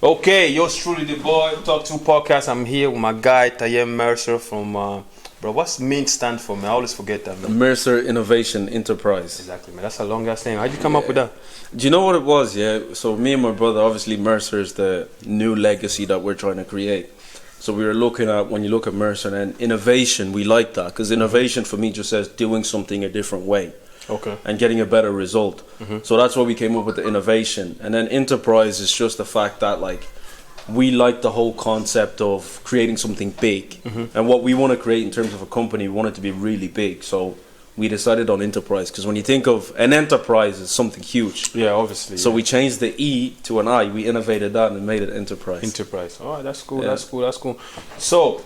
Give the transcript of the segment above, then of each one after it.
Okay, yours truly, the boy, Talk2 podcast. I'm here with my guy, Tayem Mercer from, bro, what's MIINT stand for, man? I always forget that, man. Mercer Innovation Enterprise. Exactly, man. That's a long ass name. How'd you come up with that? Do you know what it was? Yeah. So me and my brother, obviously Mercer is the new legacy that we're trying to create. So we were looking at, when you look at Mercer and innovation, we like that because innovation for me just says doing something a different way. Okay. And getting a better result. So that's why we came up with the innovation. And then enterprise is just the fact that like we like the whole concept of creating something big. And what we want to create in terms of a company, we want it to be really big. So we decided on enterprise because when you think of an enterprise, it's something huge. Yeah, obviously. So we changed the E to an I. We innovated that and made it enterprise. Enterprise. Oh, that's cool. Yeah. That's cool. That's cool. So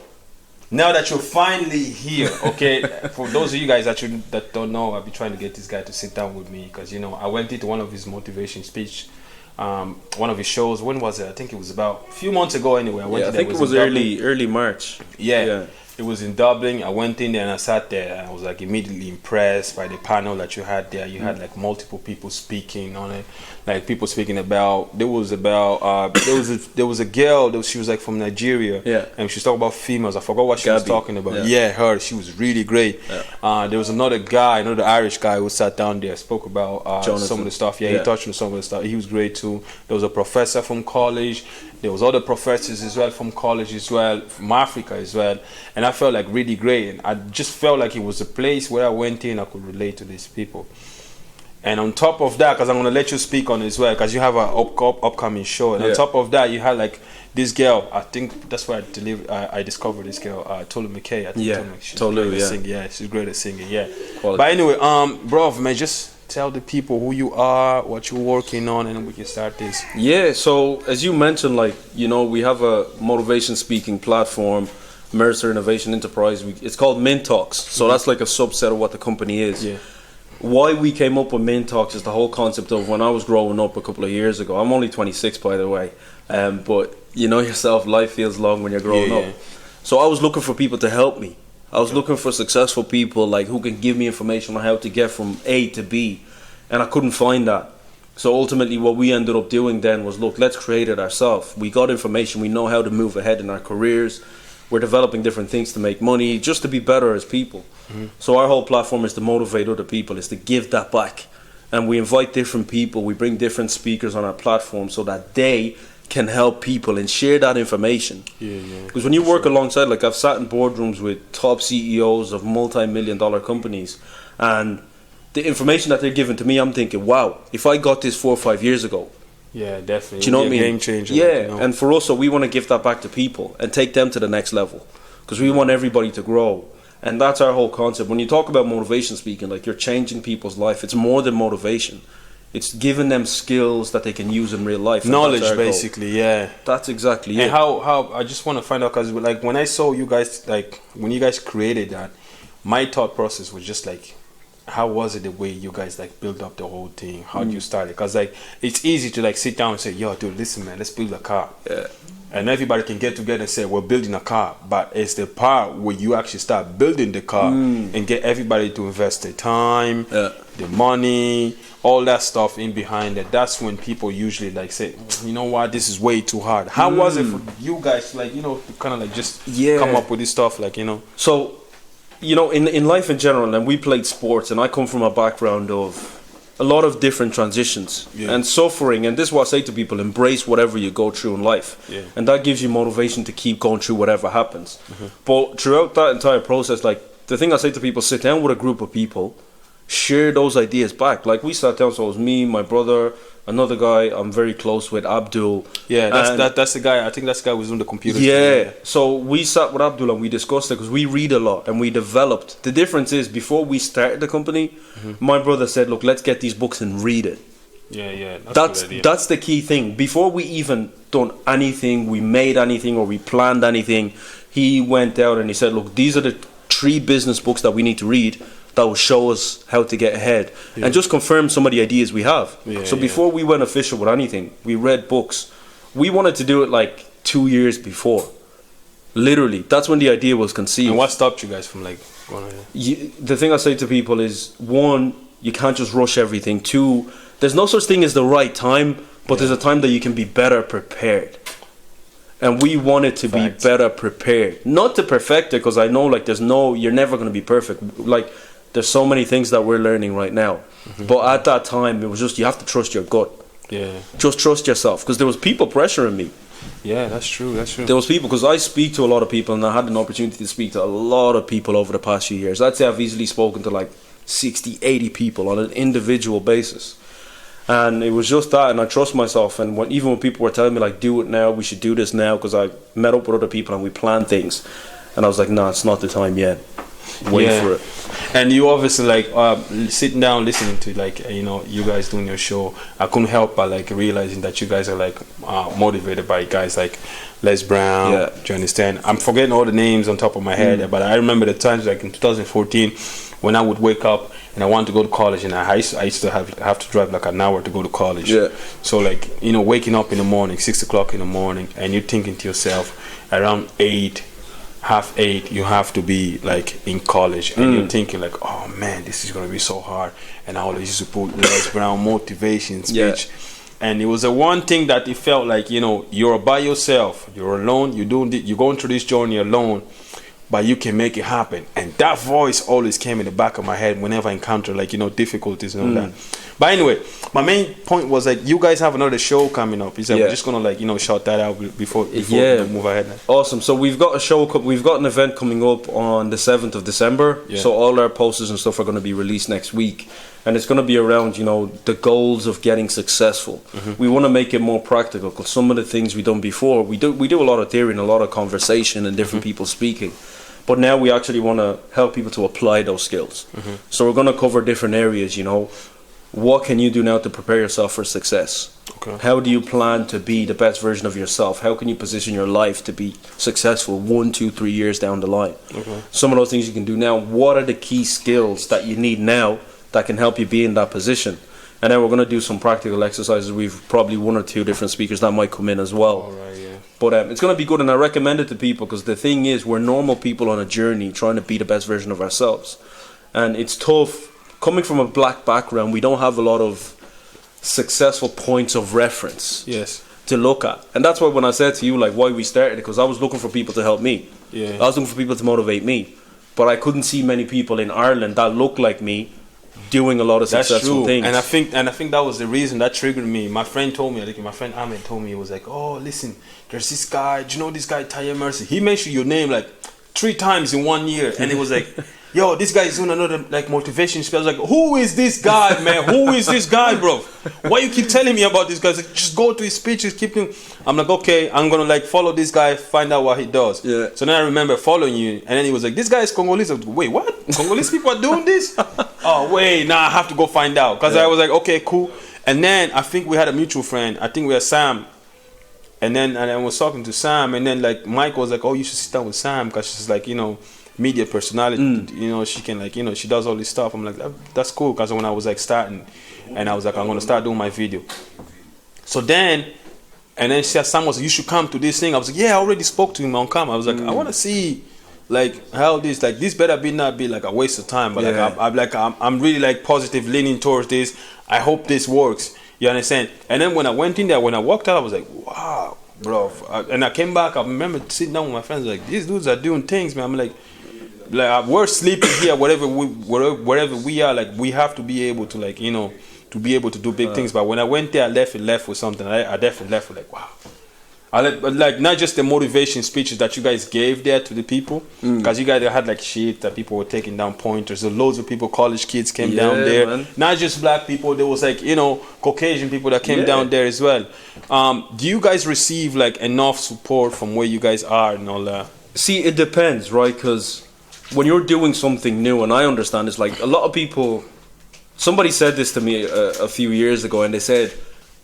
now that you're finally here, okay, for those of you guys that don't know, I've been trying to get this guy to sit down with me because, you know, I went into one of his motivation speech, one of his shows. When was it? I think it was about a few months ago anyway. I think it was early March. Yeah. It was in Dublin. I went in there and I sat there and I was like immediately impressed by the panel that you had there. You had like multiple people speaking on it, like people speaking about. There was a girl. She was like from Nigeria. Yeah. And she was talking about females. I forgot what she was talking about. Yeah, her. She was really great. Yeah. There was another Irish guy who sat down there, spoke about some of the stuff. Yeah, he touched on some of the stuff. He was great too. There was a professor from college. There was other professors as well from college as well, from Africa as well. And I felt like really great. And I just felt like it was a place where I went in, I could relate to these people. And on top of that, because I'm going to let you speak on it as well, because you have an upcoming show. And on top of that, you had like this girl, I think that's where I discovered this girl, Tolu McKay. I think Tolu, yeah, she's great at singing, yeah. Quality. But anyway, bro, man, just tell the people who you are, what you're working on, and we can start this. Yeah, so as you mentioned, like, you know, we have a motivation speaking platform, Mercer Innovation Enterprise. It's called MIINT Talks. So that's like a subset of what the company is. Yeah. Why we came up with MIINT Talks is the whole concept of when I was growing up a couple of years ago. I'm only 26, by the way. But you know yourself, life feels long when you're growing up. So I was looking for people to help me. I was looking for successful people like who can give me information on how to get from A to B, and I couldn't find that. So ultimately what we ended up doing then was, look, let's create it ourselves. We got information, we know how to move ahead in our careers, we're developing different things to make money, just to be better as people. So our whole platform is to motivate other people, is to give that back. And we invite different people, we bring different speakers on our platform so that they can help people and share that information. Because when you work alongside, like I've sat in boardrooms with top CEOs of multi-million-dollar companies, and the information that they're giving to me, I'm thinking, wow, if I got this 4 or 5 years ago. Yeah, definitely. Do you know what I mean? Game changer. Yeah, you know? And for us, so we want to give that back to people and take them to the next level, because we want everybody to grow. And that's our whole concept. When you talk about motivation speaking, like you're changing people's life, it's more than motivation. It's giving them skills that they can use in real life. Knowledge, basically, yeah. That's exactly it. And how I just want to find out, because like when I saw you guys, like when you guys created that, my thought process was just like, how was it the way you guys like built up the whole thing? How did you start it? Because like it's easy to like sit down and say, yo, dude, listen, man, let's build a car. Yeah. And everybody can get together and say, we're building a car. But it's the part where you actually start building the car and get everybody to invest their time, the money, all that stuff in behind it. That's when people usually like say, you know what, this is way too hard. How was it for you guys, like, you know, to kind of like just come up with this stuff, like, you know? So, you know, in life in general, and we played sports, and I come from a background of a lot of different transitions and suffering, and this is what I say to people: embrace whatever you go through in life, and that gives you motivation to keep going through whatever happens. But throughout that entire process, like the thing I say to people, sit down with a group of people, share those ideas back. Like we sat down, so it was me, my brother, another guy I'm very close with, Abdul. Yeah, that's the guy. I think that's the guy who was on the computer. Yeah, so we sat with Abdul and we discussed it because we read a lot and we developed. The difference is, before we started the company, my brother said, look, let's get these books and read it. Yeah, that's the key thing. Before we even done anything, we made anything or we planned anything, he went out and he said, look, these are the 3 business books that we need to read that will show us how to get ahead and just confirm some of the ideas we have. So before we went official with anything, we read books. We wanted to do it like 2 years before. Literally, that's when the idea was conceived. And what stopped you guys from like going ahead? The thing I say to people is, 1, you can't just rush everything. 2, there's no such thing as the right time, but there's a time that you can be better prepared. And we wanted to be better prepared. Not to perfect it, because I know like you're never going to be perfect. Like there's so many things that we're learning right now. But at that time, it was just, you have to trust your gut. Yeah. Just trust yourself, because there was people pressuring me. Yeah, that's true. There was people, because I speak to a lot of people, and I had an opportunity to speak to a lot of people over the past few years. I'd say I've easily spoken to like 60, 80 people on an individual basis. And it was just that, and I trust myself. And even when people were telling me like, do it now, we should do this now, because I met up with other people and we planned things, and I was like, no, it's not the time yet. Wait for it. And you obviously like sitting down listening to like you guys doing your show, I couldn't help but like realizing that you guys are like motivated by guys like Les Brown. Do you understand? I'm forgetting all the names on top of my head, but I remember the times like in 2014 when I would wake up and I wanted to go to college, and I used to have to drive like an hour to go to college. So like waking up in the morning, 6 o'clock in the morning, and you're thinking to yourself around 7:30 you have to be like in college, and you're thinking like, oh man, this is gonna be so hard. And I always used to put Les Brown motivation speech, and it was the one thing that it felt like you're by yourself, you're alone, you're going through this journey alone, but you can make it happen. And that voice always came in the back of my head whenever I encountered like difficulties and all that. But anyway, my main point was like, you guys have another show coming up. Is that we're just gonna like shout that out before we move ahead? Awesome. So we've got a show. We've got an event coming up on the 7th of December. So all our posters and stuff are going to be released next week, and it's going to be around the goals of getting successful. We want to make it more practical, because some of the things we've done before, we do a lot of theory and a lot of conversation and different people speaking. But now we actually want to help people to apply those skills. So we're going to cover different areas. What can you do now to prepare yourself for success? How do you plan to be the best version of yourself? How can you position your life to be successful 1, 2, 3 years down the line? Some of those things you can do now. What are the key skills that you need now that can help you be in that position? And then we're going to do some practical exercises. We've probably 1 or 2 different speakers that might come in as well. But it's going to be good, and I recommend it to people, because the thing is, we're normal people on a journey trying to be the best version of ourselves. And it's tough. Coming from a black background, we don't have a lot of successful points of reference to look at. And that's why when I said to you, like, why we started, because I was looking for people to help me. I was looking for people to motivate me. But I couldn't see many people in Ireland that looked like me doing a lot of successful things. And I think that was the reason that triggered me. My friend told me, I think my friend Ahmed told me, he was like, oh, listen, there's this guy, do you know this guy Tayem Mercer? He mentioned your name like 3 times in 1 year, and it was like, yo, this guy is doing another like motivation speech. I was like, who is this guy, man? Who is this guy, bro? Why you keep telling me about this guy? Like, just go to his speeches, keep him. I'm like, okay, I'm gonna like follow this guy, find out what he does. So then I remember following you, and then he was like, this guy is Congolese. I was like, wait, what? Congolese people are doing this? Oh wait, I have to go find out, because I was like, okay, cool. And then I think we had a mutual friend. I think we had Sam. And then I was talking to Sam, and then like Mike was like, oh, you should sit down with Sam, because she's like, media personality, she can like, she does all this stuff. I'm like, that's cool, because when I was like starting, and I was like, I'm gonna start doing my video. So then, and then Sam was like, you should come to this thing. I was like, yeah, I already spoke to him on camera. I was like, I want to see like how this better not be like a waste of time, but I'm really like positive, leaning towards this. I hope this works. You understand? And then when I went in there, when I walked out, I was like, wow, bro. And I came back, I remember sitting down with my friends, like, these dudes are doing things, man. I'm like we're sleeping here, wherever we are, like, we have to be able to, like, to be able to do big things. But when I went there, I left with something. I definitely left with like, wow. Like not just the motivation speeches that you guys gave there to the people, because you guys had like shit that people were taking down pointers. So loads of people, college kids came down there, man. Not just black people. There was like Caucasian people that came down there as well. Do you guys receive like enough support from where you guys are and all that? See, it depends, right? Because when you're doing something new, and I understand it's like a lot of people. Somebody said this to me a few years ago, and they said,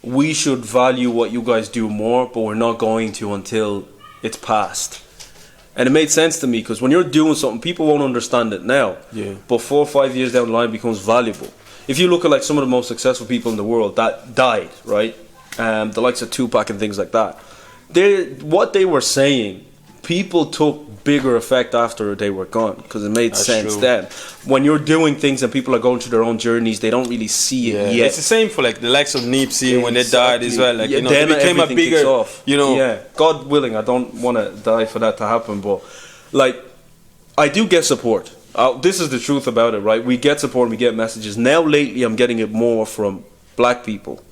we should value what you guys do more, but we're not going to until it's past. And it made sense to me, because when you're doing something, people won't understand it now. But 4 or 5 years down the line, it becomes valuable. If you look at like some of the most successful people in the world that died, right? The likes of Tupac and things like that. What they were saying, people took bigger effect after they were gone, because it made sense then. When you're doing things and people are going through their own journeys, they don't really see it yet. It's the same for like the likes of Nipsey when they died as well. Like, you know, then they became a bigger, off. You know, God willing, I don't want to die for that to happen, but like, I do get support. This is the truth about it, right? We get support, we get messages. Now lately, I'm getting it more from black people.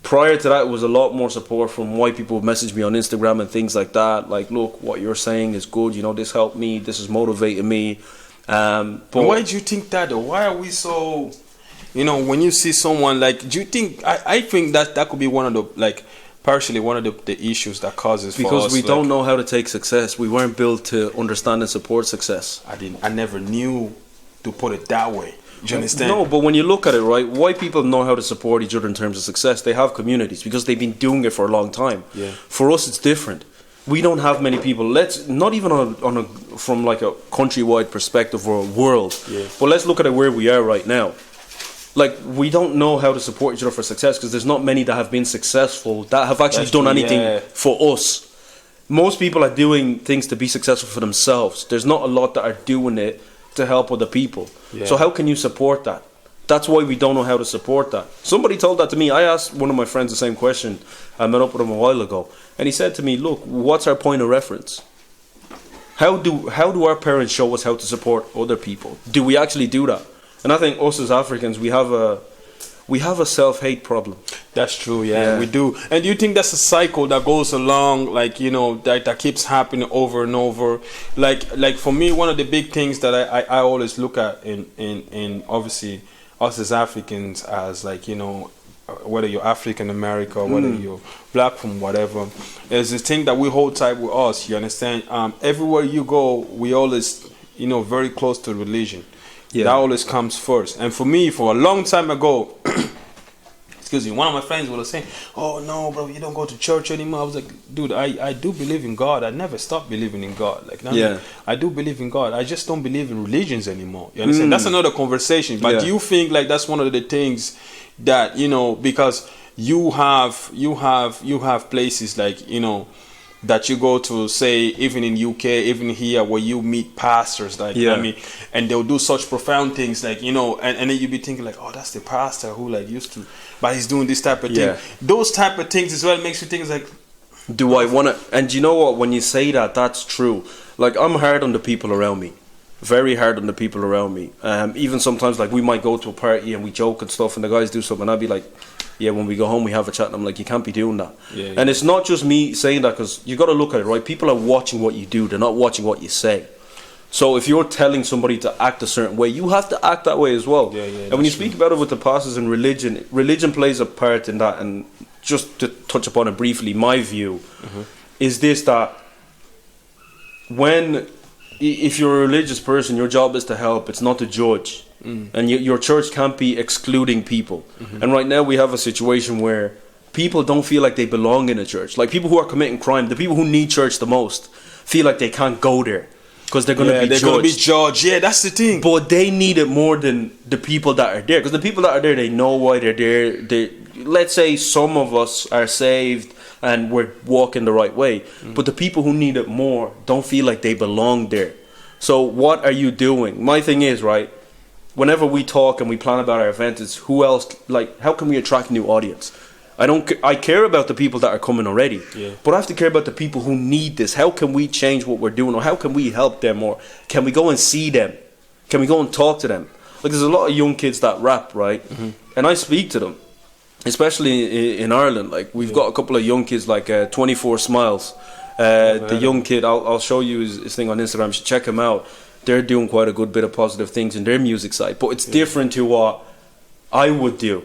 Prior to that, it was a lot more support from white people who message me on Instagram and things like that. Like, look, what you're saying is good. You know, this helped me. This is motivating me. But why do you think that, though? Why are we so, you know, when you see someone, like, do you think, I think that could be one of the, like, partially one of the issues that causes because for us, we don't know how to take success. We weren't built to understand and support success. I never knew to put it that way. Do you understand? No, but when you look at it, right, white people know how to support each other in terms of success. They have communities because they've been doing it for a long time. Yeah. For us, it's different. We don't have many people. Let's not even from like a countrywide perspective or a world. Yeah. But let's look at it where we are right now. Like, we don't know how to support each other for success because there's not many that have been successful that have actually done anything for us. Most people are doing things to be successful for themselves. There's not a lot that are doing it to help other people. So how can you support that? That's why we don't know how to support that. Somebody told that to me. I asked one of my friends the same question. I met up with him a while ago, and he said to me, look, what's our point of reference? How do our parents show us how to support other people? Do we actually do that? And I think us as Africans, we have a self-hate problem. That's true, yeah, we do. And do you think that's a cycle that goes along, like, you know, that keeps happening over and over? Like for me, one of the big things that I always look at in obviously us as Africans, as like, you know, whether you're African American or whether you're black from whatever, is the thing that we hold tight with us. You understand? Everywhere you go, we always, you know, very close to religion. That always comes first. And for me, for a long time ago, excuse me, one of my friends was saying, oh no, bro, you don't go to church anymore. I was like, dude, I do believe in God. I never stopped believing in God. Like, I do believe in God. I just don't believe in religions anymore. You understand? That's another conversation. But do you think like that's one of the things that, you know, because you have places like, you know, that you go to, say, even in UK, even here, where you meet pastors, like, I mean, and they'll do such profound things, like, you know, and then you be thinking like, oh, that's the pastor who like used to, but he's doing this type of thing. Those type of things as well makes you think like, do I want to? And you know what? When you say that, that's true. Like, I'm hard on the people around me, very hard on the people around me. Even sometimes, like, we might go to a party and we joke and stuff, and the guys do something, and I'd be like, yeah, when we go home, we have a chat, and I'm like, you can't be doing that. And it's not just me saying that, because you got to look at it, right? People are watching what you do. They're not watching what you say. So if you're telling somebody to act a certain way, you have to act that way as well. And when you speak about it with the pastors and religion plays a part in that. And just to touch upon it briefly, my view is this, that if you're a religious person, your job is to help, it's not to judge. And your church can't be excluding people. And right now we have a situation where people don't feel like they belong in a church. Like, people who are committing crime, the people who need church the most, feel like they can't go there because they're going to be judged. Yeah, that's the thing. But they need it more than the people that are there, because the people that are there, they know why they're there. Let's say some of us are saved and we're walking the right way, but the people who need it more don't feel like they belong there. So what are you doing? My thing is, right, whenever we talk and we plan about our events, it's who else, like, how can we attract new audience? I care about the people that are coming already, but I have to care about the people who need this. How can we change what we're doing, or how can we help them, or can we go and see them? Can we go and talk to them? Like, there's a lot of young kids that rap, right? And I speak to them, especially in Ireland. Like, we've got a couple of young kids, like 24 Smiles. The young kid, I'll show you his thing on Instagram. You should check him out. They're doing quite a good bit of positive things in their music side, but it's different to what I would do.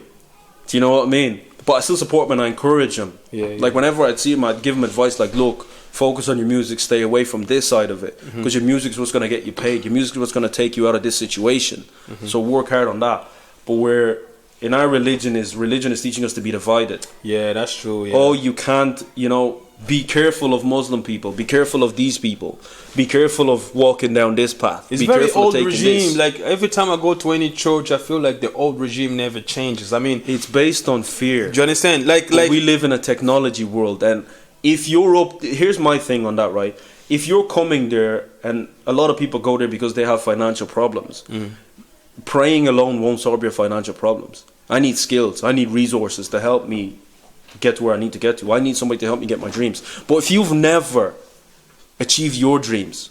Do you know what I mean? But I still support them and I encourage them. Like, whenever I'd see them, I'd give them advice like, look, focus on your music, stay away from this side of it, because your music is what's going to get you paid. Your music is what's going to take you out of this situation. So work hard on that. But in our religion is teaching us to be divided. Yeah, that's true. Oh, you can't, you know, be careful of Muslim people. Be careful of these people. Be careful of walking down this path. It's very old regime. Like, every time I go to any church, I feel like the old regime never changes. I mean, it's based on fear. Do you understand? Like we live in a technology world, and if you're up, here's my thing on that, right? If you're coming there, and a lot of people go there because they have financial problems, praying alone won't solve your financial problems. I need skills. I need resources to help me get to where I need to get to. I need somebody to help me get my dreams. But if you've never achieved your dreams,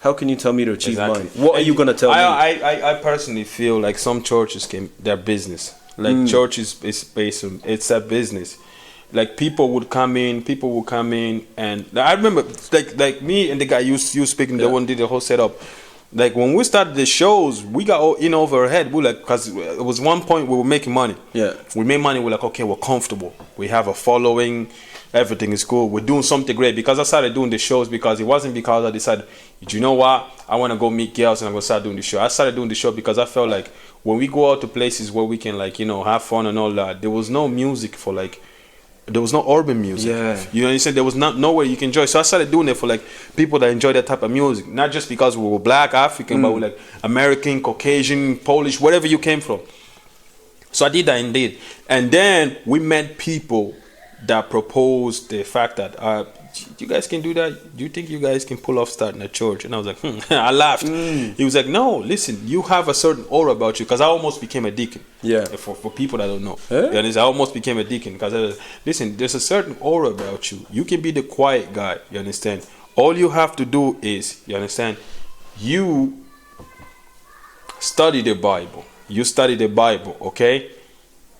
how can you tell me to achieve mine? What are you going to tell me? I personally feel like some churches they're business. Like churches is based on, it's a business. Like people would come in, and I remember like me and the guy you speaking, the one did the whole setup. Like when we started the shows, we got all in over our head. We like, because it was one point we were making money. Yeah, we made money. We're like, okay, we're comfortable. We have a following. Everything is cool. We're doing something great. Because I started doing the shows, because it wasn't because I decided, you know what, I want to go meet girls and I'm gonna start doing the show. I started doing the show because I felt like when we go out to places where we can, like, you know, have fun and all that, there was no music for, like, there was no urban music. Yeah. You know what I'm saying? There was nowhere you can enjoy. So I started doing it for, like, people that enjoy that type of music. Not just because we were black, African, but we're like American, Caucasian, Polish, whatever you came from. So I did that indeed. And then we met people that proposed the fact that you guys can do that. Do you think you guys can pull off starting a church? And I was like, I laughed. He was like, no, listen, you have a certain aura about you, because I almost became a deacon. Yeah. For people that don't know, I almost became a deacon because listen, there's a certain aura about you. You can be the quiet guy. You understand? All you have to do is, you understand, you study the Bible. You study the Bible, okay?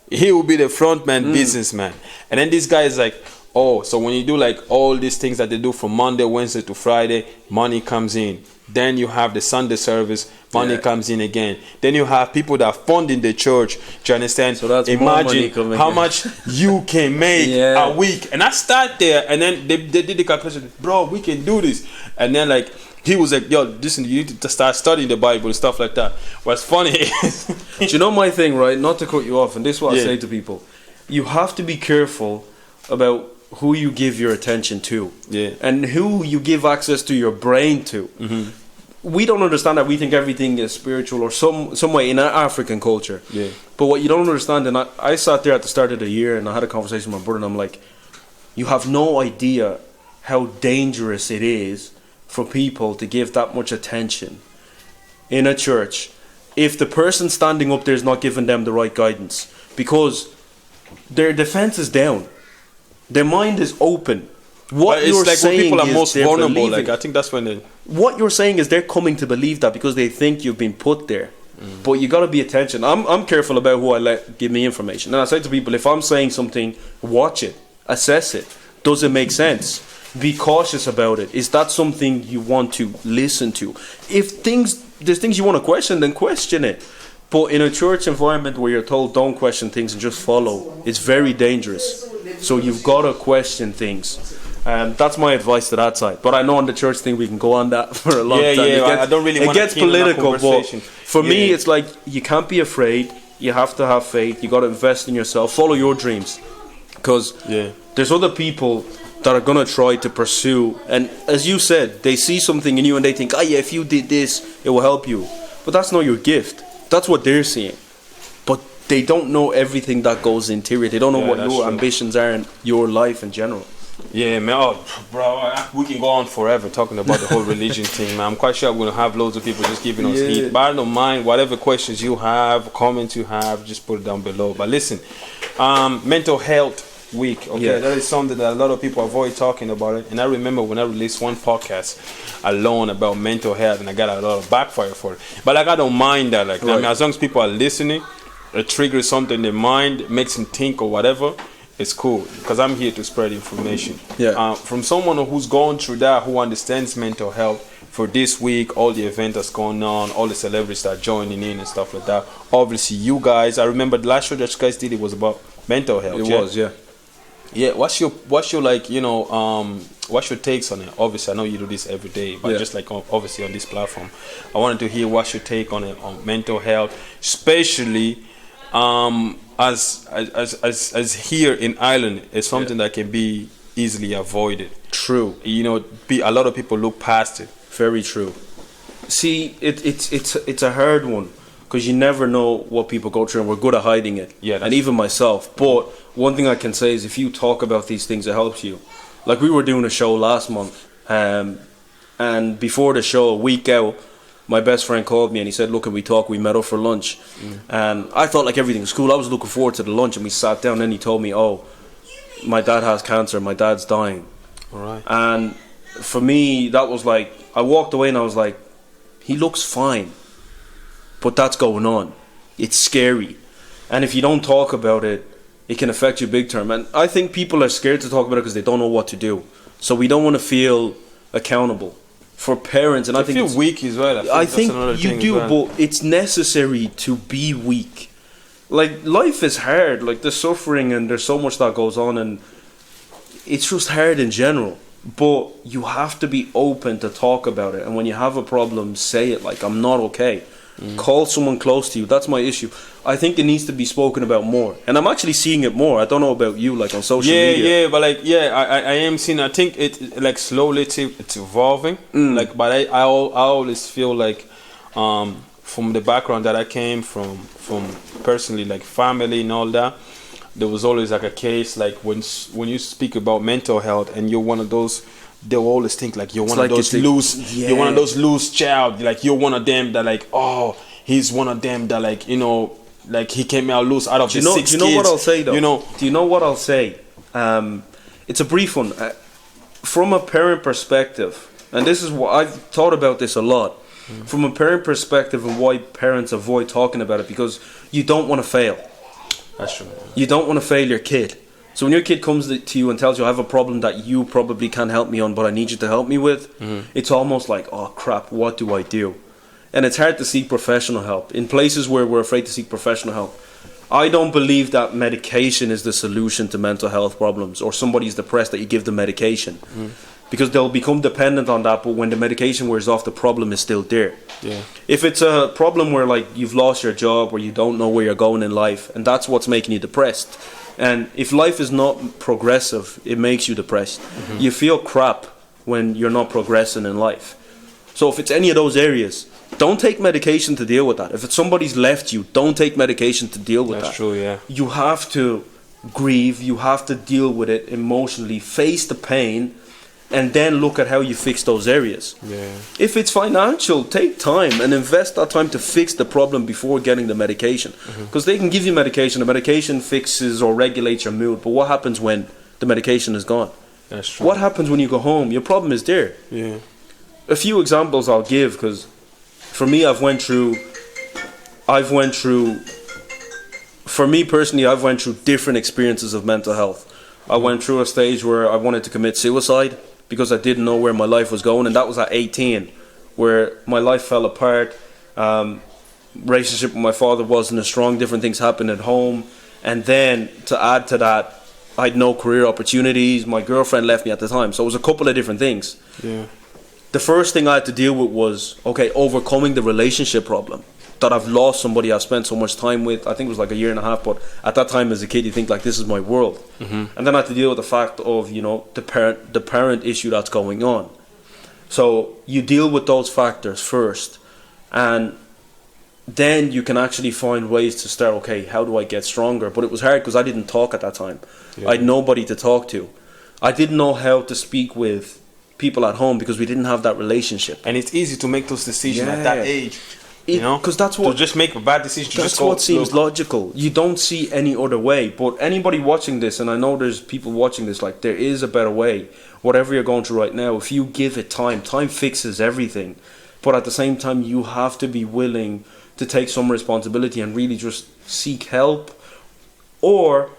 He will be the front man, businessman. And then this guy is like, oh, so when you do like all these things that they do from Monday, Wednesday to Friday, money comes in. Then you have the Sunday service, money comes in again. Then you have people that are funding the church. Do you understand? So that's imagine how much you can make a week. And I start there, and then they did the calculation. Bro, we can do this. And then like, he was like, yo, listen, you need to start studying the Bible and stuff like that. What's funny is... Do you know my thing, right? Not to cut you off, and this is what I say to people. You have to be careful about who you give your attention to. Yeah. And who you give access to your brain to. We don't understand that. We think everything is spiritual or some way in our African culture. Yeah. But what you don't understand, and I sat there at the start of the year and I had a conversation with my brother, and I'm like, you have no idea how dangerous it is for people to give that much attention in a church if the person standing up there is not giving them the right guidance, because their defense is down, their mind is open. What but you're like saying when people are is most vulnerable. Like, I think that's when what you're saying is they're coming to believe that because they think you've been put there. But you got to be attention. I'm careful about who I let give me information, and I say to people, if I'm saying something, watch it, assess it. Does it make sense? Be cautious about it. Is that something you want to listen to? If there's things you want to question, then question it. But in a church environment where you're told don't question things and just follow, it's very dangerous. So you've got to question things. That's my advice to that side. But I know on the church thing we can go on that for a long time. I don't really want to get political, but for me it's like you can't be afraid. You have to have faith. You got to invest in yourself. Follow your dreams, because there's other people that are going to try to pursue, and as you said, they see something in you and they think, if you did this, it will help you. But that's not your gift. That's what they're seeing. But they don't know everything that goes into it. They don't know what your ambitions are in your life in general. Yeah, man. Bro, we can go on forever talking about the whole religion thing, man. I'm quite sure we're going to have loads of people just giving us heat. But I don't mind. Whatever questions you have, comments you have, just put it down below. But listen, mental health week, okay, that is something that a lot of people avoid talking about it. And I remember when I released one podcast alone about mental health, and I got a lot of backfire for it. But like, I don't mind that. Like, I mean, as long as people are listening, it triggers something in their mind, makes them think or whatever, it's cool, because I'm here to spread information. From someone who's gone through that, who understands mental health. For this week, all the events that's going on, all the celebrities that are joining in and stuff like that. Obviously, you guys, I remember the last show that you guys did, it was about mental health. It was. Yeah, what's your like, you know, what's your takes on it? Obviously, I know you do this every day, but just like obviously on this platform, I wanted to hear what's your take on it, on mental health, especially as here in Ireland, it's something that can be easily avoided. True. You know, a lot of people look past it. Very true. See, it's a hard one, because you never know what people go through, and we're good at hiding it. Yeah, and even myself. But one thing I can say is, if you talk about these things, it helps you. Like, we were doing a show last month, and before the show, a week out, my best friend called me and he said, look, can we talk? We met up for lunch. And I thought like everything was cool. I was looking forward to the lunch, and we sat down, and he told me, oh, my dad has cancer, my dad's dying. All right. And for me, that was like, I walked away and I was like, he looks fine, but that's going on. It's scary. And if you don't talk about it, it can affect you big term. And I think people are scared to talk about it because they don't know what to do. So we don't want to feel accountable. For parents, and I think feel weak as well. I think you do, well. But it's necessary to be weak. Like, life is hard. Like, there's suffering and there's so much that goes on, and it's just hard in general. But you have to be open to talk about it. And when you have a problem, say it. Like, I'm not okay. Call someone close to you. That's my issue. I think it needs to be spoken about more, and I'm actually seeing it more. I don't know about you, like on social media. Yeah, but like, I am seeing. I think it like slowly it's evolving. Like, but I always feel like, from the background that I came from personally, like family and all that, there was always like a case like when you speak about mental health and you're one of those. They'll always think like you're one of those loose. You're one of those loose child. Like, you're one of them that like, oh, he's one of them that like, you know, like he came out loose out of the 6 kids. Do you know what I'll say though? You know, do you know what I'll say? It's a brief one. From a parent perspective, and this is what I've thought about this a lot. From a parent perspective, and why parents avoid talking about it, because you don't want to fail. That's true. You don't want to fail your kid. So when your kid comes to you and tells you, I have a problem that you probably can't help me on, but I need you to help me with, it's almost like, oh crap, what do I do? And it's hard to seek professional help. In places where we're afraid to seek professional help, I don't believe that medication is the solution to mental health problems, or somebody's depressed that you give them medication. Because they'll become dependent on that, but when the medication wears off, the problem is still there. Yeah. If it's a problem where like you've lost your job, or you don't know where you're going in life, and that's what's making you depressed, and if life is not progressive, it makes you depressed. You feel crap when you're not progressing in life. So if it's any of those areas, don't take medication to deal with that. If it's somebody's left you, don't take medication to deal with that. That's true, yeah. You have to grieve, you have to deal with it emotionally, face the pain, and then look at how you fix those areas. Yeah. If it's financial, take time and invest that time to fix the problem before getting the medication. Because they can give you medication, the medication fixes or regulates your mood, but what happens when the medication is gone? That's true. What happens when you go home? Your problem is there. Yeah. A few examples I'll give, because for me, I've went through, for me personally, I've went through different experiences of mental health. I went through a stage where I wanted to commit suicide because I didn't know where my life was going, and that was at 18, where my life fell apart. Relationship with my father wasn't as strong, different things happened at home, and then to add to that, I had no career opportunities. My girlfriend left me at the time, so it was a couple of different things. Yeah. The first thing I had to deal with was, okay, overcoming the relationship problem. That I've lost somebody I've spent so much time with. I think it was like 1.5 years, but at that time as a kid you think like, this is my world. And then I had to deal with the fact of, you know, the parent issue that's going on. So you deal with those factors first, and then you can actually find ways to start, okay, how do I get stronger? But it was hard because I didn't talk at that time. I had nobody to talk to. I didn't know how to speak with people at home because we didn't have that relationship. And it's easy to make those decisions at that age. You know, because that's what to just make a bad decision. That's what seems logical. You don't see any other way. But anybody watching this, and I know there's people watching this, like, there is a better way. Whatever you're going through right now, if you give it time fixes everything. But at the same time, you have to be willing to take some responsibility and really just seek help, or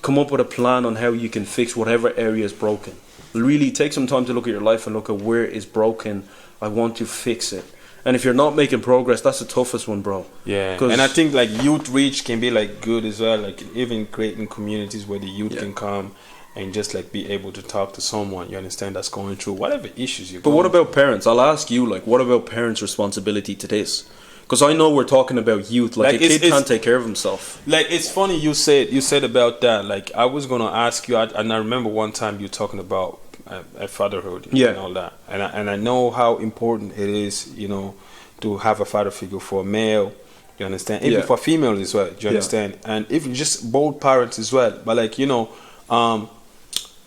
come up with a plan on how you can fix whatever area is broken. Really take some time to look at your life and look at where it's broken. I want to fix it. And if you're not making progress, that's the toughest one, bro. Yeah. And I think like youth reach can be like good as well. Like even creating communities where the youth can come and just like be able to talk to someone, you understand, that's going through whatever issues you're going through. But what about parents? I'll ask you, like, what about parents' responsibility to this? Because I know we're talking about youth. Like a kid can't take care of himself. Like, it's funny you said about that. Like, I was going to ask you, and I remember one time you talking about fatherhood and all that. And I know how important it is, you know, to have a father figure for a male, you understand? Even for female as well, do you understand? And even just both parents as well. But like, you know,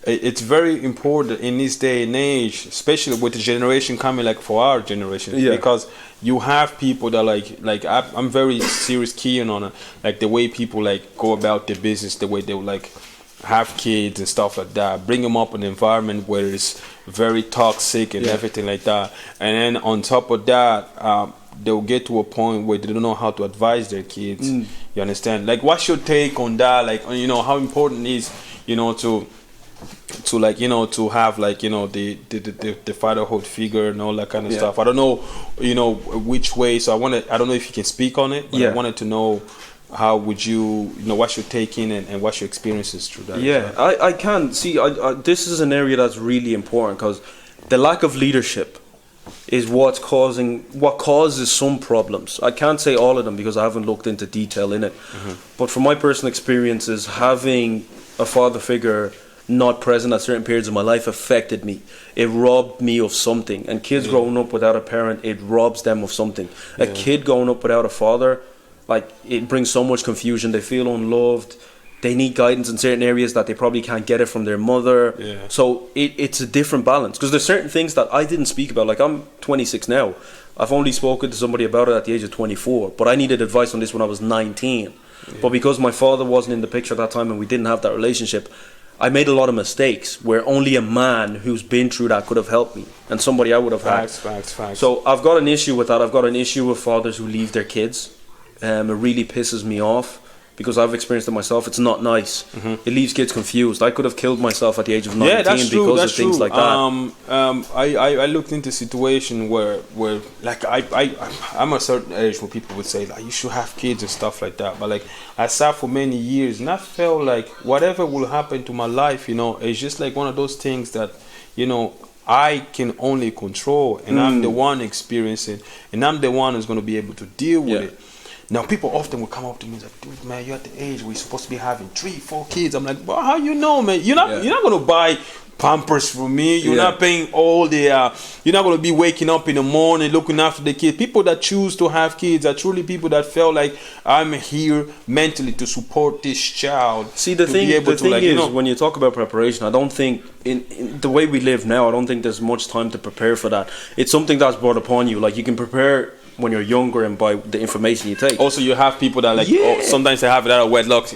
it's very important in this day and age, especially with the generation coming, like for our generation, because you have people that like I'm very serious keen on it, like the way people like go about their business, the way they like have kids and stuff like that, bring them up in an environment where it's very toxic and everything like that, and then on top of that, they'll get to a point where they don't know how to advise their kids. You understand? Like, what's your take on that? Like, you know, how important is, you know, to like, you know, to have like, you know, the fatherhood figure and all that kind of stuff. I don't know, you know, which way. So I don't know if you can speak on it, but I wanted to know how would you know, what's your take in and what's your experiences through that. I can see. This is an area that's really important, because the lack of leadership is what causes some problems. I can't say all of them because I haven't looked into detail in it. But from my personal experiences, having a father figure not present at certain periods of my life affected me. It robbed me of something. And kids growing up without a parent, it robs them of something. A kid growing up without a father, like, it brings so much confusion. They feel unloved. They need guidance in certain areas that they probably can't get it from their mother. So it's a different balance, because there's certain things that I didn't speak about. Like, I'm 26 now. I've only spoken to somebody about it at the age of 24, but I needed advice on this when I was 19. But because my father wasn't in the picture at that time and we didn't have that relationship, I made a lot of mistakes where only a man who's been through that could have helped me, and somebody I would have had. Facts. So I've got an issue with that. I've got an issue with fathers who leave their kids. It really pisses me off, because I've experienced it myself. It's not nice. It leaves kids confused. I could have killed myself at the age of 19 because of things like that. I looked into a situation where like I'm a certain age where people would say like, you should have kids and stuff like that. But like, I sat for many years and I felt like whatever will happen to my life, you know, it's just like one of those things that, you know, I can only control, and I'm the one experiencing, and I'm the one who's going to be able to deal with it. Now, people often will come up to me and say, dude, man, you're at the age where you're supposed to be having 3-4 kids. I'm like, well, how you know, man? You're not going to buy Pampers for me. You're not paying all the, you're not going to be waking up in the morning looking after the kids. People that choose to have kids are truly people that feel like, I'm here mentally to support this child. See, the thing is, you know, when you talk about preparation, I don't think, in the way we live now, I don't think there's much time to prepare for that. It's something that's brought upon you. Like, you can prepare when you're younger and by the information you take. Also, you have people that like, sometimes they have it out of wedlock.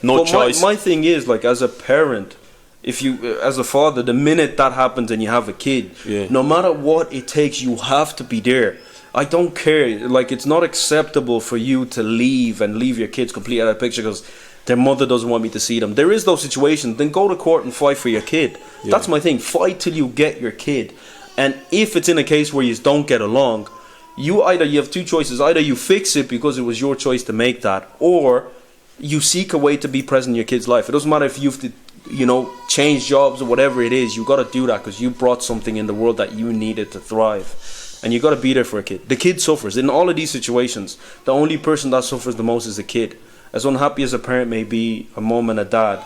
No choice. My thing is, like, as a parent, if you, as a father, the minute that happens and you have a kid, no matter what it takes, you have to be there. I don't care. Like, it's not acceptable for you to leave your kids completely out of the picture because their mother doesn't want me to see them. There is those situations. Then go to court and fight for your kid. That's my thing. Fight till you get your kid. And if it's in a case where you don't get along, you have two choices. Either you fix it because it was your choice to make that, or you seek a way to be present in your kid's life. It doesn't matter if you have to, you know, change jobs or whatever it is. You got to do that because you brought something in the world that you needed to thrive, and you got to be there for a kid. The kid suffers in all of these situations. The only person that suffers the most is the kid. As unhappy as a parent may be, a mom and a dad,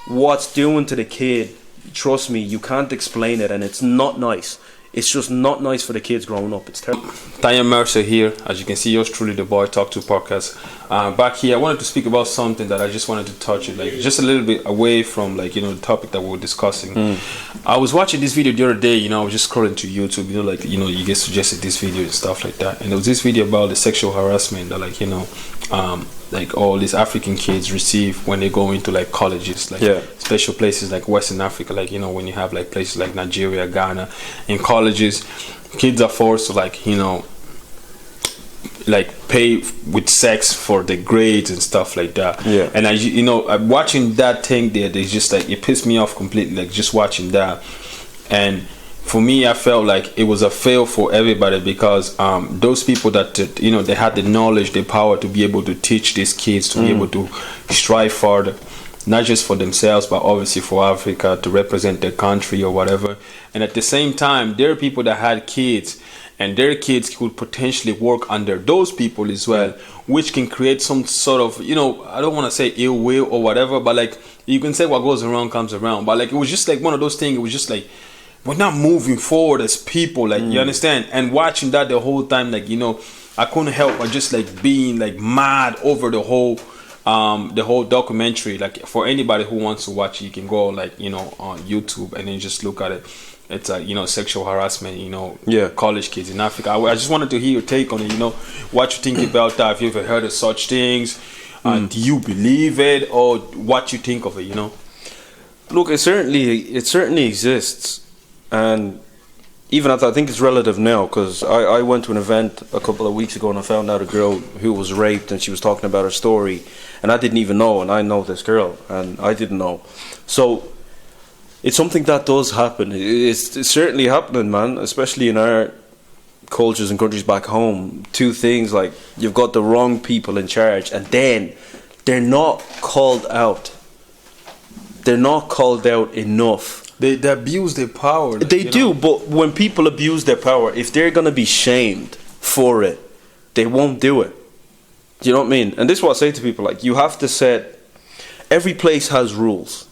what's doing to the kid, trust me, you can't explain it, and it's not nice. It's just not nice for the kids growing up. It's terrible. Tayem Mercer here. As you can see, yours truly, the boy Talk2 podcast. Back here, I wanted to speak about something that I just wanted to touch it, like just a little bit away from, like, you know, the topic that we were discussing. I was watching this video the other day. You know, I was just scrolling to YouTube. You know, like, you know, you get suggested this video and stuff like that. And there was this video about the sexual harassment that, like, you know, like all these African kids receive when they go into like colleges, like special places like Western Africa, like, you know, when you have like places like Nigeria, Ghana, in colleges, kids are forced to, like, you know, like pay with sex for the grades and stuff like that. And I, you know, watching that thing there, they just like, it pissed me off completely, like just watching that. And for me, I felt like it was a fail for everybody, because those people that, you know, they had the knowledge, the power to be able to teach these kids to be able to strive further, not just for themselves, but obviously for Africa, to represent their country or whatever. And at the same time, there are people that had kids, and their kids could potentially work under those people as well, which can create some sort of, you know, I don't want to say ill will or whatever, but like, you can say what goes around comes around. But like, it was just like one of those things. It was just like, we're not moving forward as people, like, you understand? And watching that the whole time, like, you know, I couldn't help but just like being like mad over the whole the whole documentary, like for anybody who wants to watch it, you can go like, on YouTube and then just look at it. It's sexual harassment, college kids in Africa. I just wanted to hear your take on it, what you think about that, if you've ever heard of such things. Do you believe it, or what you think of it, Look, it certainly exists, and even I think it's relative now, because I went to an event a couple of weeks ago and I found out a girl who was raped, and she was talking about her story, and I didn't even know, and I know this girl, and I didn't know. So it's something that does happen. It's certainly happening, man, especially in our cultures and countries back home. Two things, like, you've got the wrong people in charge, and then they're not called out. They're not called out enough. They abuse their power. They do, but when people abuse their power, if they're going to be shamed for it, they won't do it. Do you know what I mean? And this is what I say to people, like, you have to set, every place has rules.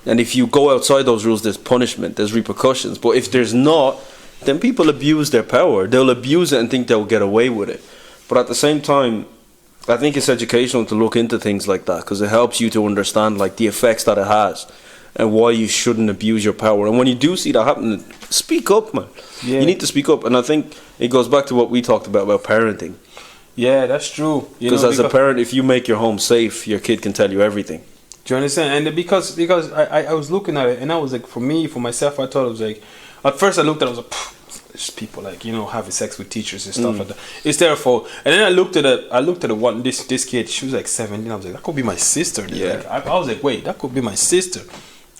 And if you go outside those rules, there's punishment, there's repercussions. But if there's not, then people abuse their power. They'll abuse it and think they'll get away with it. But at the same time, I think it's educational to look into things like that, because it helps you to understand, like, the effects that it has and why you shouldn't abuse your power. And when you do see that happening, speak up, man. Yeah. You need to speak up. And I think it goes back to what we talked about parenting. Yeah, that's true. Because as a parent, if you make your home safe, your kid can tell you everything. Do you understand? And because I was looking at it, and I was like, for myself, I thought it was like, at first I looked at it, I was like, there's people like, having sex with teachers and stuff like that. It's their fault. And then I looked at it one, this kid, she was like 17. I was like, that could be my sister. Yeah. Like, I was like, wait, that could be my sister.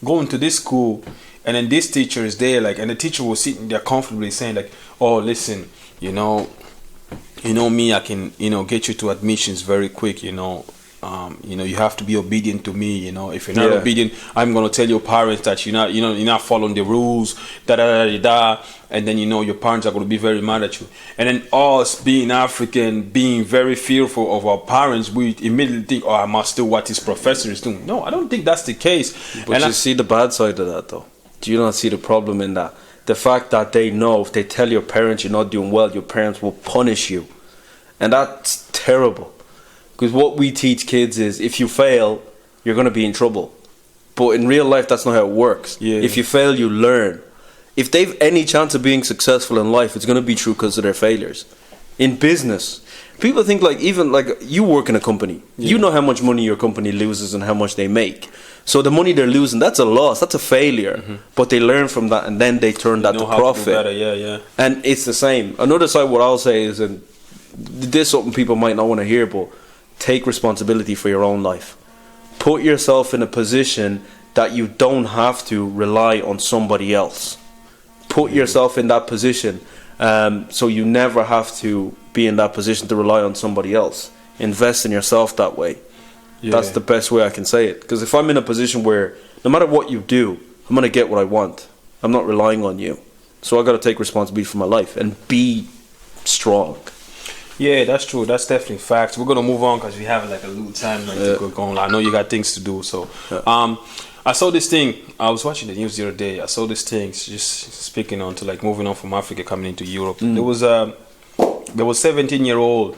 Going to this school, and then this teacher is there, like, and the teacher was sitting there comfortably saying like, oh, listen, me, I can, get you to admissions very quick, you have to be obedient to me, if you're not obedient, I'm going to tell your parents that you're not following the rules, and then, your parents are going to be very mad at you. And then us being African, being very fearful of our parents, we immediately think, oh, I must do what this professor is doing. No, I don't think that's the case. But you see the bad side of that, though. Do you not see the problem in that? The fact that they know if they tell your parents you're not doing well, your parents will punish you. And that's terrible. Because what we teach kids is, if you fail, you're going to be in trouble. But in real life, that's not how it works. Yeah. If you fail, you learn. If they've any chance of being successful in life, it's going to be true because of their failures. In business, people think like, even like you work in a company. Yeah. You know how much money your company loses and how much they make. So the money they're losing, that's a loss, that's a failure. Mm-hmm. But they learn from that, and then they turn that to profit. Yeah. And it's the same. Another side, what I'll say is, and this is something people might not want to hear, but take responsibility for your own life. Put yourself in a position that you don't have to rely on somebody else. Put yourself in that position, so you never have to be in that position to rely on somebody else. Invest in yourself that way. Yeah. That's the best way I can say it. Because if I'm in a position where no matter what you do, I'm going to get what I want, I'm not relying on you. So I got to take responsibility for my life and be strong. Yeah, that's true. That's definitely facts. We're gonna move on because we have like a little time to go on. I know you got things to do. So, I saw this thing. I was watching the news the other day. I saw this thing. Just speaking on to like moving on from Africa, coming into Europe. There was 17-year-old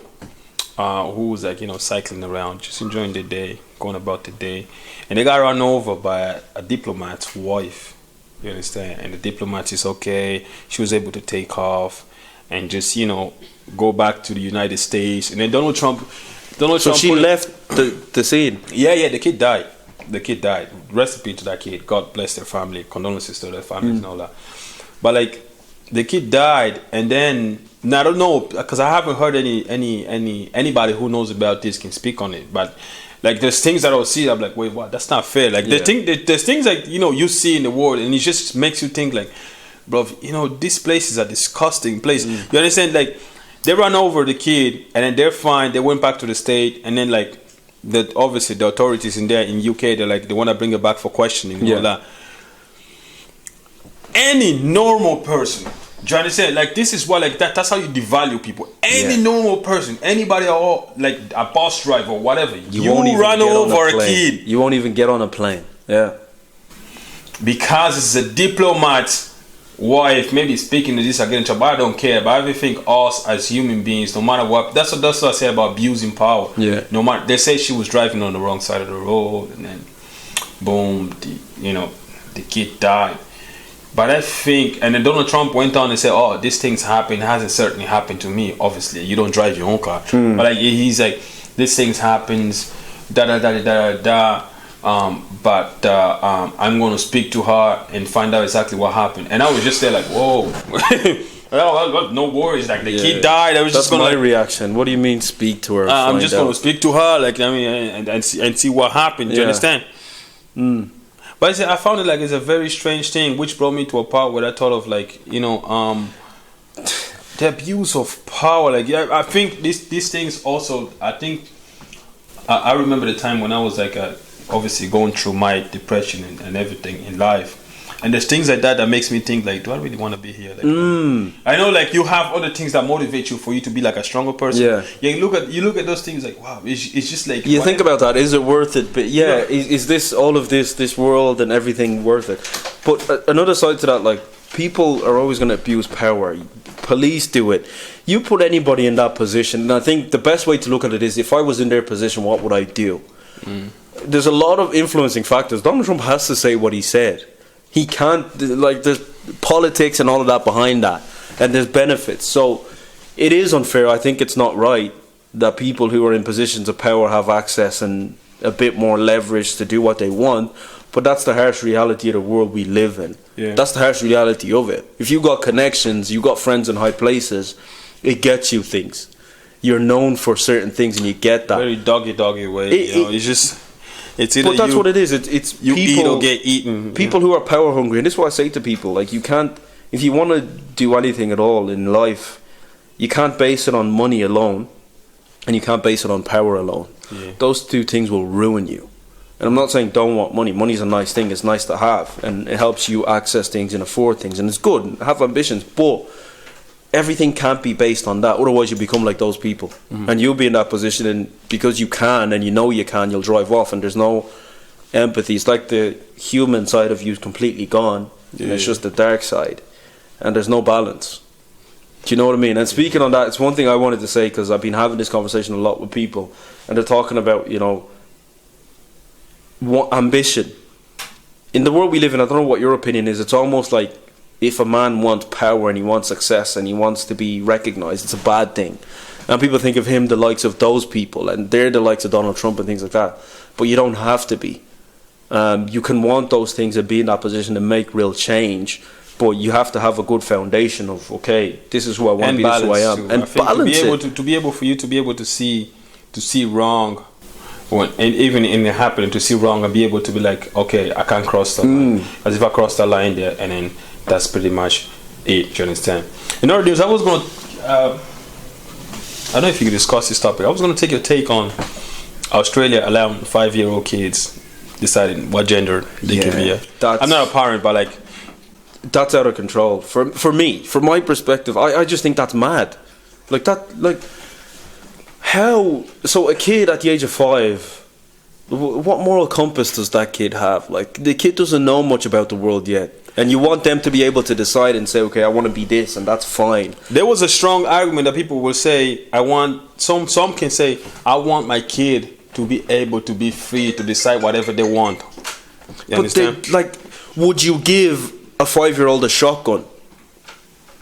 who was like cycling around, just enjoying the day, going about the day, and they got run over by a diplomat's wife. You understand? And the diplomat is okay. She was able to take off and just go back to the United States. And then Donald Trump. So she left the scene. Yeah. The kid died. Rest in peace to that kid. God bless their family. Condolences to their families and all that. But like, the kid died, and then now I don't know, because I haven't heard anybody who knows about this can speak on it. But like, there's things that I'll see. I'm like, wait, what? That's not fair. Like, there's things like you see in the world, and it just makes you think like, bro, this place is a disgusting place. You understand? Like, they ran over the kid, and then they're fine. They went back to the state, and then like, obviously the authorities in UK, they're like, they want to bring it back for questioning and all that. Any normal person, do you understand? Like, this is what, like, that's how you devalue people. Any normal person, anybody at all, like a bus driver or whatever, you run over a kid. You won't even get on a plane. Yeah. Because it's a diplomat what if maybe speaking to this I get in trouble, I don't care. But I think us as human beings, no matter what, that's what I say about abusing power. Yeah. No matter, they say she was driving on the wrong side of the road, and then boom, the kid died. But I think, and then Donald Trump went on and said, "Oh, this thing's happened. It hasn't certainly happened to me. Obviously, you don't drive your own car, but like he's like, this things happens, da da da da da da." But I'm going to speak to her and find out exactly what happened. And I was just there like, whoa. No worries. Like the kid died. I was That's just going my reaction. What do you mean speak to her? I'm just going to speak to her. Like, I mean, and see what happened. Do you understand? But I found it like it's a very strange thing, which brought me to a part where I thought of like, the abuse of power. Like, yeah, I think these things also, I think, I remember the time when I was like, obviously going through my depression and everything in life, and there's things like that makes me think like, do I really want to be here? Like, I know like you have other things that motivate you for you to be like a stronger person. You look at those things like, wow, it's just like, you think about that, is it worth it? But is this all of this world and everything worth it? But another side to that, like, people are always going to abuse power. Police do it. You put anybody in that position, and I think the best way to look at it is, if I was in their position, what would I do? There's a lot of influencing factors. Donald Trump has to say what he said. He can't, like, there's politics and all of that behind that, and there's benefits. So it is unfair. I think it's not right that people who are in positions of power have access and a bit more leverage to do what they want. But that's the harsh reality of the world we live in. That's the harsh reality of it. If you got connections, you got friends in high places, it gets you things. You're known for certain things, and you get that. Very doggy way. It's just. It's either but that's what it is. It's you people, eat or get eaten. People who are power hungry, and this is what I say to people: like, you can't, if you want to do anything at all in life, you can't base it on money alone, and you can't base it on power alone. Those two things will ruin you. And I'm not saying don't want money. Money's a nice thing. It's nice to have, and it helps you access things and afford things, and it's good. Have ambitions, but everything can't be based on that. Otherwise, you become like those people, and you'll be in that position. And because you can, and you know you can, you'll drive off, and there's no empathy. It's like the human side of you is completely gone, and it's just the dark side, and there's no balance. Do you know what I mean? And speaking on that, it's one thing I wanted to say, because I've been having this conversation a lot with people, and they're talking about, ambition. In the world we live in, I don't know what your opinion is, it's almost like if a man wants power and he wants success and he wants to be recognised, it's a bad thing. And people think of him the likes of those people, and they're the likes of Donald Trump and things like that. But you don't have to be. You can want those things and be in that position and make real change, but you have to have a good foundation of, okay, this is who I want to be, this is who I am. Too. And balance to be able to see wrong, and even in it happening, to see wrong and be able to be like, okay, I can't cross that line. As if I cross that line there, and then that's pretty much it. Do you understand? In other news, I was going to, I don't know if you could discuss this topic. I was going to take your take on Australia allowing 5-year-old kids deciding what gender they can be. I'm not a parent, but like, that's out of control. For me, from my perspective, I just think that's mad. Like that, like, how? So a kid at the age of 5, what moral compass does that kid have? Like, the kid doesn't know much about the world yet, and you want them to be able to decide and say, okay, I want to be this, and that's fine. There was a strong argument that people will say, some can say, I want my kid to be able to be free to decide whatever they want. You understand? Would you give a 5-year-old a shotgun?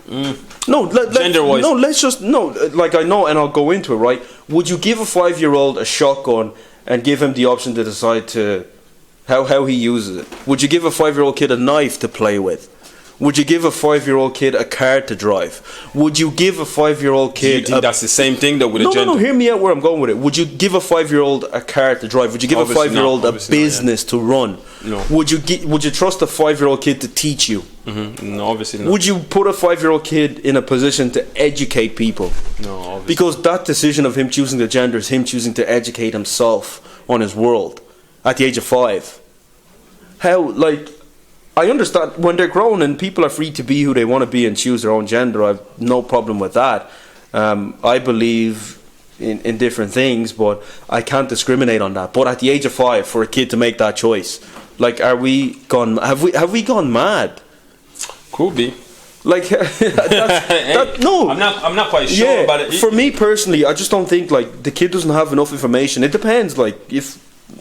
Gender-wise. Like, I know, and I'll go into it, right? Would you give a 5-year-old a shotgun and give him the option to decide to how he uses it? Would you give a 5-year-old kid a knife to play with? Would you give a 5-year-old kid a car to drive? Would you give a 5-year-old kid... Do you think that's the same thing though with a gender? No, hear me out where I'm going with it. Would you give a 5-year-old a car to drive? Would you give a 5-year-old a business to run? No. Would you trust a 5-year-old kid to teach you? No, obviously not. Would you put a 5-year-old kid in a position to educate people? No, obviously. Because that decision of him choosing the gender is him choosing to educate himself on his world at the age of 5. How, like... I understand when they're grown and people are free to be who they want to be and choose their own gender. I have no problem with that. I believe in different things, but I can't discriminate on that. But at the age of 5, for a kid to make that choice, like, have we gone mad? Could be. Like no, I'm not quite sure about it. For me personally, I just don't think like the kid doesn't have enough information. It depends. Like if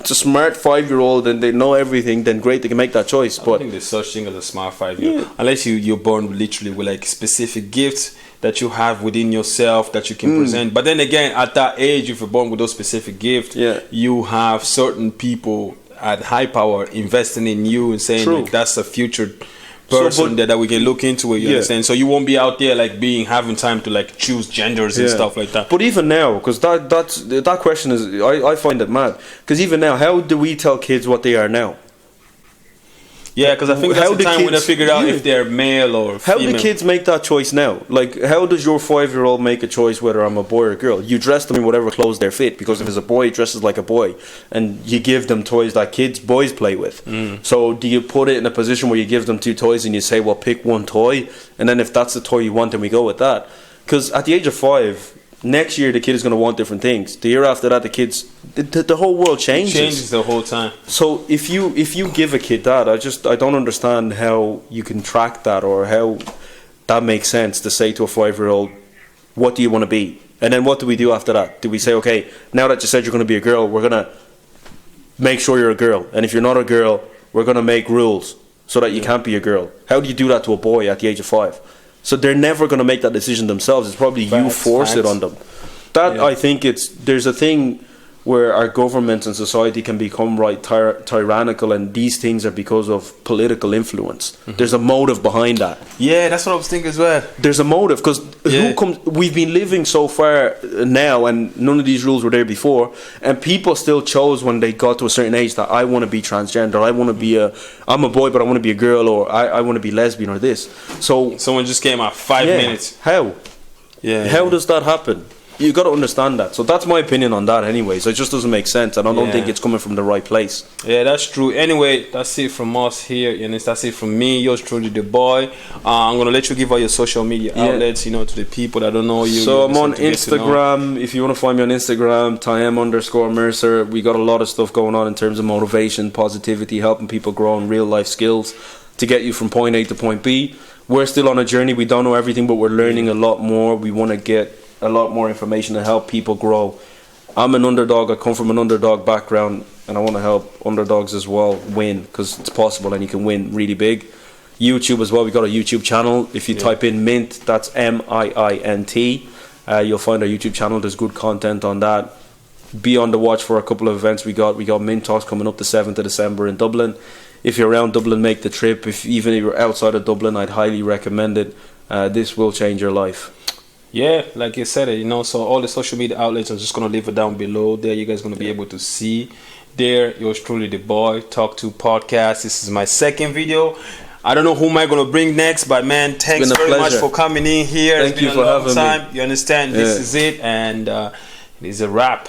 it's a smart 5-year-old and they know everything, then great, they can make that choice. I But don't think there's such thing as a smart 5-year-old, unless you're born literally with like specific gifts that you have within yourself that you can present. But then again, at that age, if you're born with those specific gifts, you have certain people at high power investing in you and saying like, that's a future person that we can look into it, you understand? So you won't be out there like having time to like choose genders and stuff like that. But even now, because that question is, I find it mad. Because even now, how do we tell kids what they are now? Yeah, because I think that's the time when they figure out if they're male or female. How do kids make that choice now? Like, how does your 5-year-old make a choice whether I'm a boy or a girl? You dress them in whatever clothes they fit, because if it's a boy, he dresses like a boy. And you give them toys that boys play with. So do you put it in a position where you give them 2 toys and you say, well, pick one toy, and then if that's the toy you want, then we go with that? Because at the age of 5, next year the kid is going to want different things. The year after that, the whole world changes. It changes the whole time. So if you give a kid that, I don't understand how you can track that, or how that makes sense to say to a 5-year-old, what do you want to be? And then what do we do after that? Do we say, okay, now that you said you're going to be a girl, we're going to make sure you're a girl, and if you're not a girl, we're going to make rules so that you can't be a girl? How do you do that to a boy at the age of 5? So they're never going to make that decision themselves. It's probably you force it on them. I think there's a thing where our governments and society can become tyrannical, and these things are because of political influence. There's a motive behind that. Yeah, that's what I was thinking as well. There's a motive, because we've been living so far now, and none of these rules were there before, and people still chose when they got to a certain age that I want to be transgender, I'm a boy but I want to be a girl, or I want to be lesbian, or this. So someone just came out 5 minutes. How does that happen? You got to understand that. So that's my opinion on that anyways. It just doesn't make sense, and I don't think it's coming from the right place. Yeah, that's true. Anyway, that's it from us here. That's it from me, yours truly, the boy. I'm going to let you give out your social media outlets, to the people that don't know you. So I'm on Instagram. If you want to find me on Instagram, Tayem_Mercer. We got a lot of stuff going on in terms of motivation, positivity, helping people grow in real life skills to get you from point A to point B. We're still on a journey. We don't know everything, but we're learning a lot more. We want to get a lot more information to help people grow. I'm an underdog. I come from an underdog background, and I want to help underdogs as well win, because it's possible and you can win really big. YouTube as well. We got a YouTube channel. If you type in MIINT, that's MIINT, you'll find our YouTube channel. There's good content on that. Be on the watch for a couple of events we got. We got MIINT Talks coming up the 7th of December in Dublin. If you're around Dublin, make the trip. Even if you're outside of Dublin, I'd highly recommend it. This will change your life. Yeah, like you said it, so all the social media outlets, I'm just going to leave it down below there. You guys going to be able to see there. Yours truly, the boy, Talk2 podcast. This is my second video. I don't know who am I going to bring next, but man, thanks very much for coming in here. Thank you for having me. You understand? This is it, and it is a wrap.